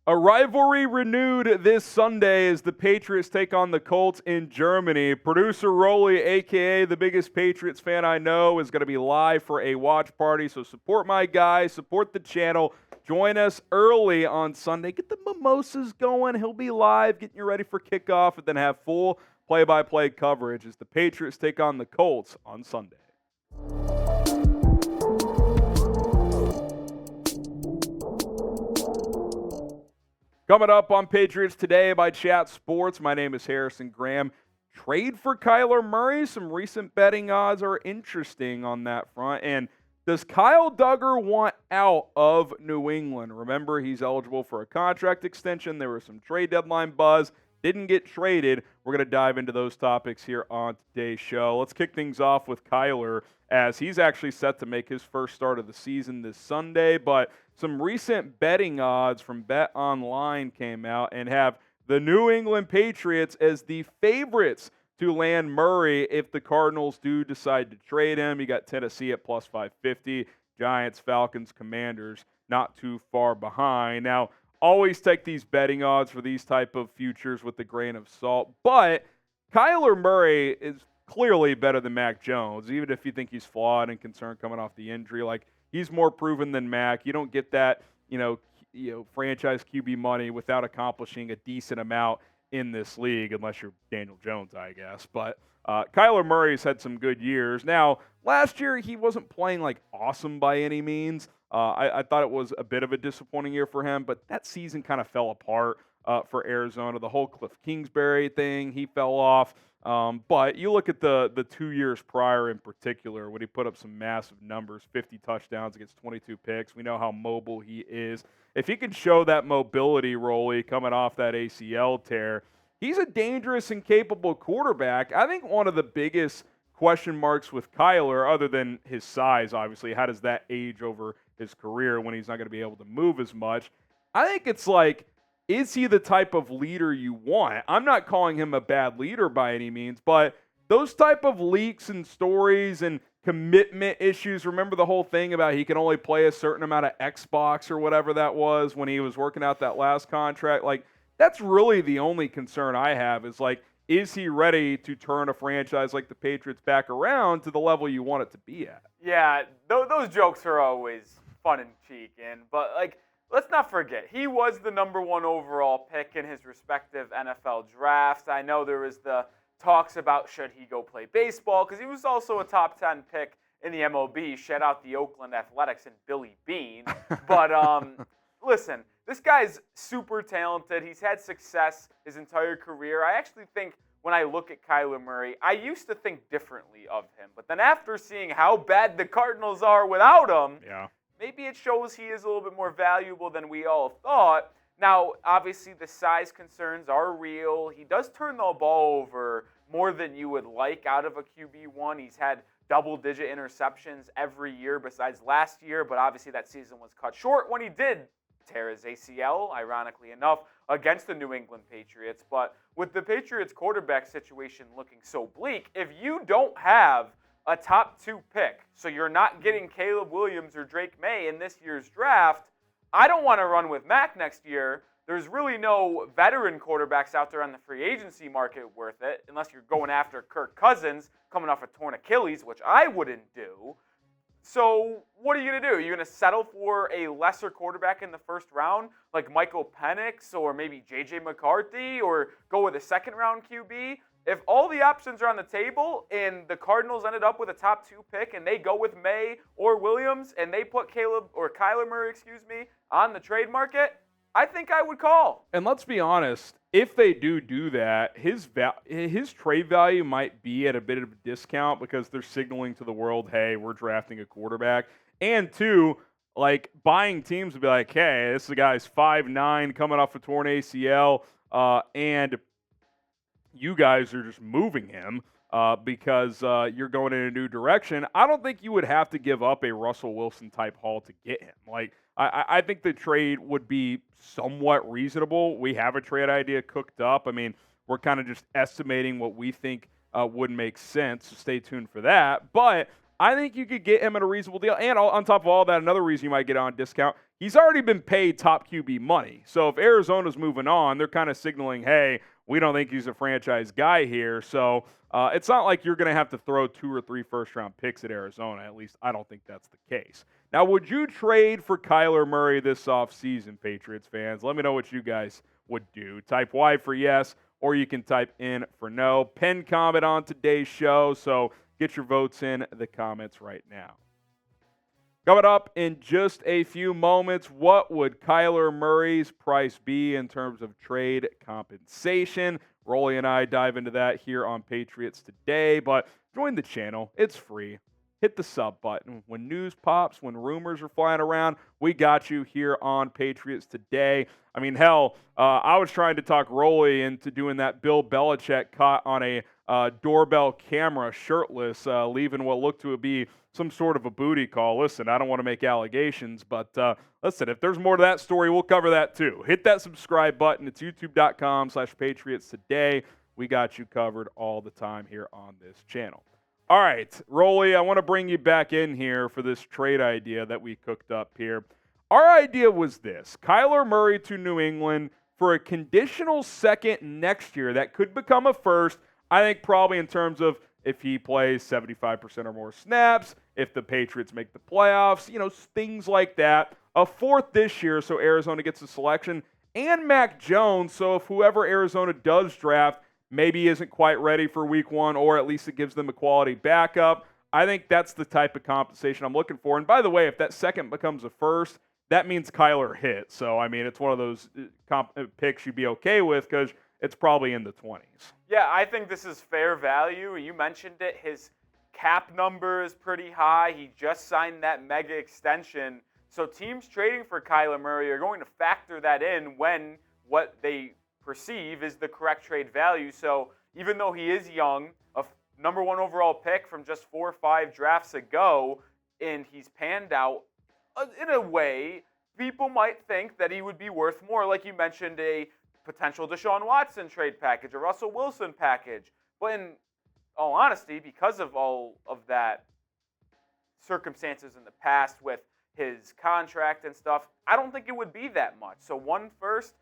A rivalry renewed this Sunday as the Patriots take on the Colts in Germany. Producer Rolly, a.k.a. the biggest Patriots fan I know, is going to be live for a watch party. So support my guys, support the channel. Join us early on Sunday. Get the mimosas going. He'll be live, getting you ready for kickoff, and then have full play-by-play coverage as the Patriots take on the Colts on Sunday. Coming up on Patriots Today by Chat Sports, my name is Harrison Graham. Trade for Kyler Murray. Some recent betting odds are interesting on that front. And does Kyle Duggar want out of New England? Remember, he's eligible for a contract extension. There was some trade deadline buzz. Didn't get traded. We're going to dive into those topics here on today's show. Let's kick things off with Kyler, as he's actually set to make his first start of the season this Sunday. But some recent betting odds from Bet Online came out and have the New England Patriots as the favorites to land Murray if the Cardinals do decide to trade him. You got Tennessee at plus 550, Giants, Falcons, Commanders not too far behind. Now, always take these betting odds for these type of futures with a grain of salt. But Kyler Murray is clearly better than Mac Jones, even if you think he's flawed and concerned coming off the injury. Like, he's more proven than Mac. You don't get that, franchise QB money without accomplishing a decent amount in this league, unless you're Daniel Jones, I guess. But Kyler Murray's had some good years. Now, last year he wasn't playing like awesome by any means. I thought it was a bit of a disappointing year for him, but that season kind of fell apart for Arizona. The whole Cliff Kingsbury thing, he fell off. But you look at the 2 years prior in particular, when he put up some massive numbers, 50 touchdowns against 22 picks. We know how mobile he is. If he can show that mobility, Rolly, coming off that ACL tear, he's a dangerous and capable quarterback. I think one of the biggest question marks with Kyler, other than his size, obviously, how does that age over his career when he's not going to be able to move as much? I think it's like, is he the type of leader you want? I'm not calling him a bad leader by any means, but those type of leaks and stories and commitment issues, remember the whole thing about he can only play a certain amount of Xbox or whatever that was when he was working out that last contract? Like, that's really the only concern I have is, like, is he ready to turn a franchise like the Patriots back around to the level you want it to be at? Yeah, those jokes are always fun and cheeky, but, like, let's not forget, he was the number one overall pick in his respective NFL drafts. I know there was the talks about should he go play baseball, because he was also a top 10 pick in the MLB. Shout out the Oakland Athletics and Billy Bean. But listen, this guy's super talented. He's had success his entire career. I actually think when I look at Kyler Murray, I used to think differently of him. But then after seeing how bad the Cardinals are without him, maybe it shows he is a little bit more valuable than we all thought. Now, obviously, the size concerns are real. He does turn the ball over more than you would like out of a QB1. He's had double-digit interceptions every year besides last year, but obviously that season was cut short when he did tear his ACL, ironically enough, against the New England Patriots. But with the Patriots quarterback situation looking so bleak, if you don't have a top 2 pick, so you're not getting Caleb Williams or Drake Maye in this year's draft, I don't want to run with Mac next year. There's really no veteran quarterbacks out there on the free agency market worth it, unless you're going after Kirk Cousins coming off a torn Achilles, which I wouldn't do. So what are you going to do? Are you going to settle for a lesser quarterback in the first round, like Michael Penix or maybe J.J. McCarthy, or go with a second-round QB? If all the options are on the table and the Cardinals ended up with a top 2 pick and they go with May or Williams and they put Kyler Murray, on the trade market, I think I would call. And let's be honest, if they do that, his trade value might be at a bit of a discount because they're signaling to the world, hey, we're drafting a quarterback. And 2, like, buying teams would be like, hey, this guy's 5'9", coming off a torn ACL, and you guys are just moving him because you're going in a new direction. I don't think you would have to give up a Russell Wilson type haul to get him. Like, I think the trade would be somewhat reasonable. We have a trade idea cooked up. I mean, we're kind of just estimating what we think would make sense. So stay tuned for that. But I think you could get him at a reasonable deal. And on top of all that, another reason you might get on discount, he's already been paid top QB money. So if Arizona's moving on, they're kind of signaling, hey, we don't think he's a franchise guy here. So it's not like you're going to have to throw 2 or 3 first-round picks at Arizona. At least I don't think that's the case. Now, would you trade for Kyler Murray this offseason, Patriots fans? Let me know what you guys would do. Type Y for yes, or you can type in for no. Pin comment on today's show, so get your votes in the comments right now. Coming up in just a few moments, what would Kyler Murray's price be in terms of trade compensation? Rolly and I dive into that here on Patriots Today, but join the channel. It's free. Hit the sub button. When news pops, when rumors are flying around, we got you here on Patriots Today. I mean, hell, I was trying to talk Rolly into doing that Bill Belichick caught on a doorbell camera shirtless, leaving what looked to be some sort of a booty call. Listen, I don't want to make allegations, but listen, if there's more to that story, we'll cover that too. Hit that subscribe button. It's youtube.com/Patriots Today. We got you covered all the time here on this channel. All right, Rolly, I want to bring you back in here for this trade idea that we cooked up here. Our idea was this: Kyler Murray to New England for a conditional second next year that could become a first. I think probably in terms of if he plays 75% or more snaps, if the Patriots make the playoffs, things like that. A fourth this year so Arizona gets a selection, and Mac Jones, so if whoever Arizona does draft maybe isn't quite ready for week 1, or at least it gives them a quality backup. I think that's the type of compensation I'm looking for. And by the way, if that second becomes a first, that means Kyler hit. So, I mean, it's one of those picks you'd be okay with because it's probably in the 20s. Yeah, I think this is fair value. You mentioned it. His cap number is pretty high. He just signed that mega extension. So teams trading for Kyler Murray are going to factor that in when what they perceive is the correct trade value. So even though he is young, a number 1 overall pick from just 4 or 5 drafts ago, and he's panned out in a way, people might think that he would be worth more. Like you mentioned, a potential Deshaun Watson trade package, a Russell Wilson package. But in all honesty, because of all of that circumstances in the past with his contract and stuff, I don't think it would be that much. So 1 first,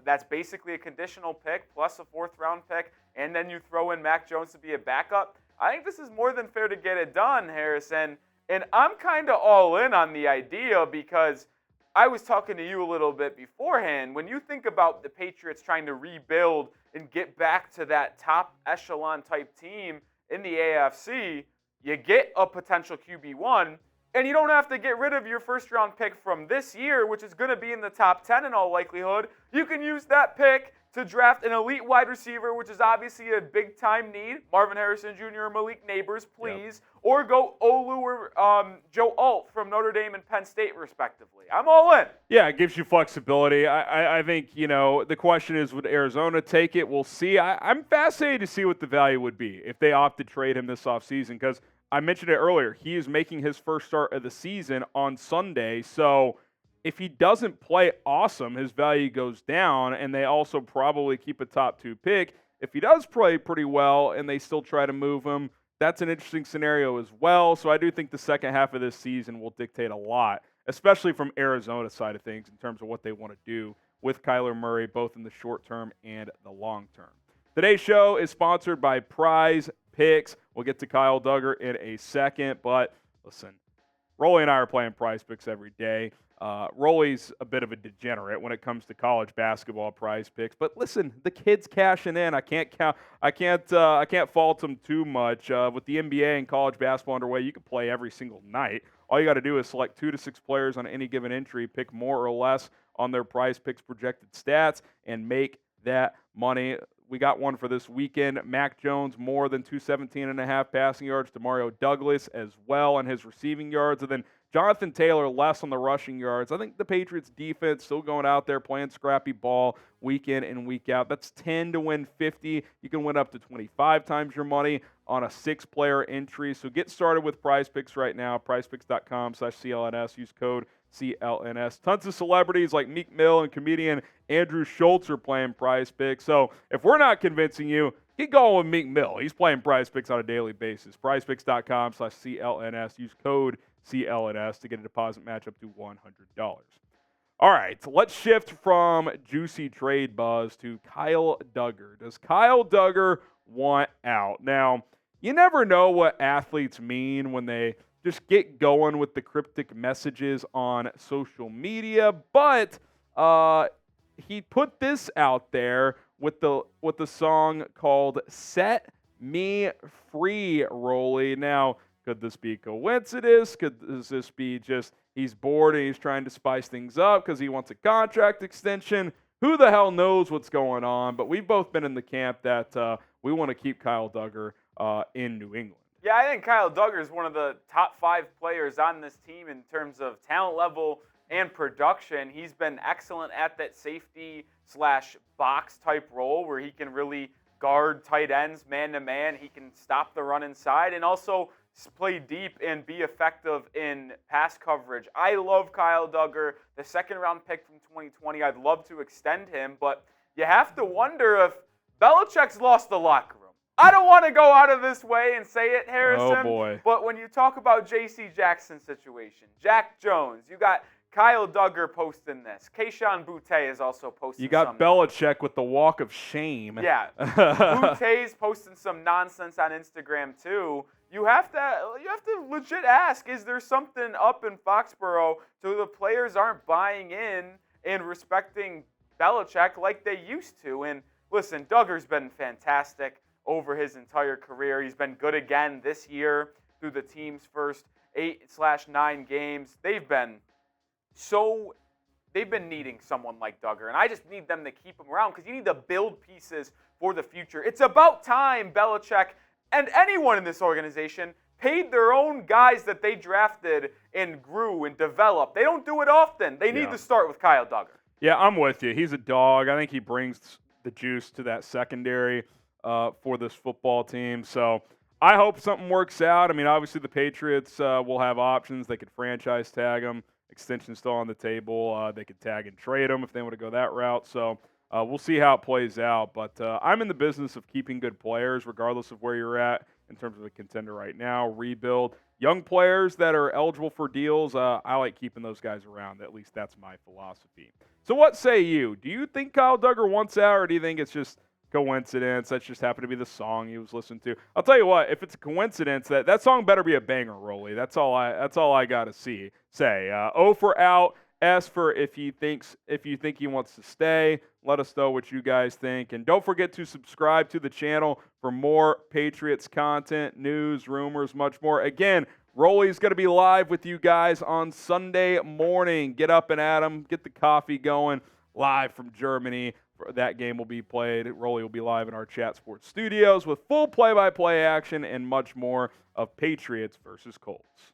that's basically a conditional pick plus a 4th-round pick, and then you throw in Mac Jones to be a backup. I think this is more than fair to get it done, Harrison. And I'm kind of all in on the idea because I was talking to you a little bit beforehand. When you think about the Patriots trying to rebuild and get back to that top echelon type team in the AFC, you get a potential QB1, and you don't have to get rid of your first-round pick from this year, which is going to be in the top 10 in all likelihood. You can use that pick to draft an elite wide receiver, which is obviously a big-time need. Marvin Harrison Jr. or Malik Neighbors, please. Yep. Or go Olu or Joe Alt from Notre Dame and Penn State, respectively. I'm all in. Yeah, it gives you flexibility. I think, the question is, would Arizona take it? We'll see. I'm fascinated to see what the value would be if they opt to trade him this offseason because I mentioned it earlier. He is making his first start of the season on Sunday, so if he doesn't play awesome, his value goes down, and they also probably keep a top 2 pick. If he does play pretty well and they still try to move him, that's an interesting scenario as well. So I do think the second half of this season will dictate a lot, especially from Arizona's side of things in terms of what they want to do with Kyler Murray, both in the short term and the long term. Today's show is sponsored by Prize Picks. We'll get to Kyle Duggar in a second, but listen, Rolly and I are playing Prize Picks every day. Rolly's a bit of a degenerate when it comes to college basketball Prize Picks, but listen, the kid's cashing in. I can't fault him too much. With the NBA and college basketball underway, you can play every single night. All you got to do is select 2 to 6 players on any given entry, pick more or less on their Prize Picks projected stats, and make that money. We got one for this weekend. Mac Jones, more than 217.5 passing yards. Demario Douglas as well on his receiving yards. And then Jonathan Taylor less on the rushing yards. I think the Patriots defense still going out there playing scrappy ball week in and week out. That's 10 to win 50. You can win up to 25 times your money on a 6-player entry. So get started with Prize Picks right now. PrizePicks.com/CLNS. Use code CLNS. Tons of celebrities like Meek Mill and comedian Andrew Schultz are playing Prize Picks. So if we're not convincing you, keep going with Meek Mill. He's playing Prize Picks on a daily basis. PrizePicks.com/CLNS. Use code CLNS to get a deposit match up to $100. All right, let's shift from juicy trade buzz to Kyle Dugger. Does Kyle Dugger want out? Now, you never know what athletes mean when they just get going with the cryptic messages on social media, but he put this out there with the song called "Set Me Free," Rolly. Now, could this be a coincidence? Could this be just he's bored and he's trying to spice things up because he wants a contract extension? Who the hell knows what's going on? But we've both been in the camp that we want to keep Kyle Dugger in New England. Yeah, I think Kyle Dugger is one of the top 5 players on this team in terms of talent level and production. He's been excellent at that safety/box type role where he can really guard tight ends man-to-man. He can stop the run inside and also play deep and be effective in pass coverage. I love Kyle Dugger, the second-round pick from 2020. I'd love to extend him, but you have to wonder if Belichick's lost the locker room. I don't want to go out of this way and say it, Harrison. Oh, boy. But when you talk about J.C. Jackson's situation, Jack Jones, you got Kyle Dugger posting this. Keyshawn Boutte is also posting. You got Belichick with the walk of shame. Yeah, Boutte's posting some nonsense on Instagram too. You have to legit ask: is there something up in Foxborough so the players aren't buying in and respecting Belichick like they used to? And listen, Dugger's been fantastic over his entire career. He's been good again this year through the team's first 8/9 games. They've been needing someone like Dugger, and I just need them to keep him around because you need to build pieces for the future. It's about time Belichick and anyone in this organization paid their own guys that they drafted and grew and developed. They don't do it often. They need to start with Kyle Dugger. Yeah, I'm with you. He's a dog. I think he brings the juice to that secondary for this football team. So I hope something works out. I mean, obviously the Patriots will have options. They could franchise tag him. Extension still on the table. They could tag and trade him if they want to go that route. So we'll see how it plays out. But I'm in the business of keeping good players regardless of where you're at in terms of a contender right now. Rebuild. Young players that are eligible for deals, I like keeping those guys around. At least that's my philosophy. So what say you? Do you think Kyle Dugger wants out, or do you think it's just coincidence? That just happened to be the song he was listening to. I'll tell you what, if it's a coincidence, that song better be a banger, Rolly. That's all I gotta say. O for out, S for if you think he wants to stay. Let us know what you guys think, and don't forget to subscribe to the channel for more Patriots content, news, rumors, much more. Again, Rolly's going to be live with you guys on Sunday morning. Get up and at him, get the coffee going, live from Germany. That game will be played. Rolly will be live in our Chat Sports studios with full play-by-play action and much more of Patriots versus Colts.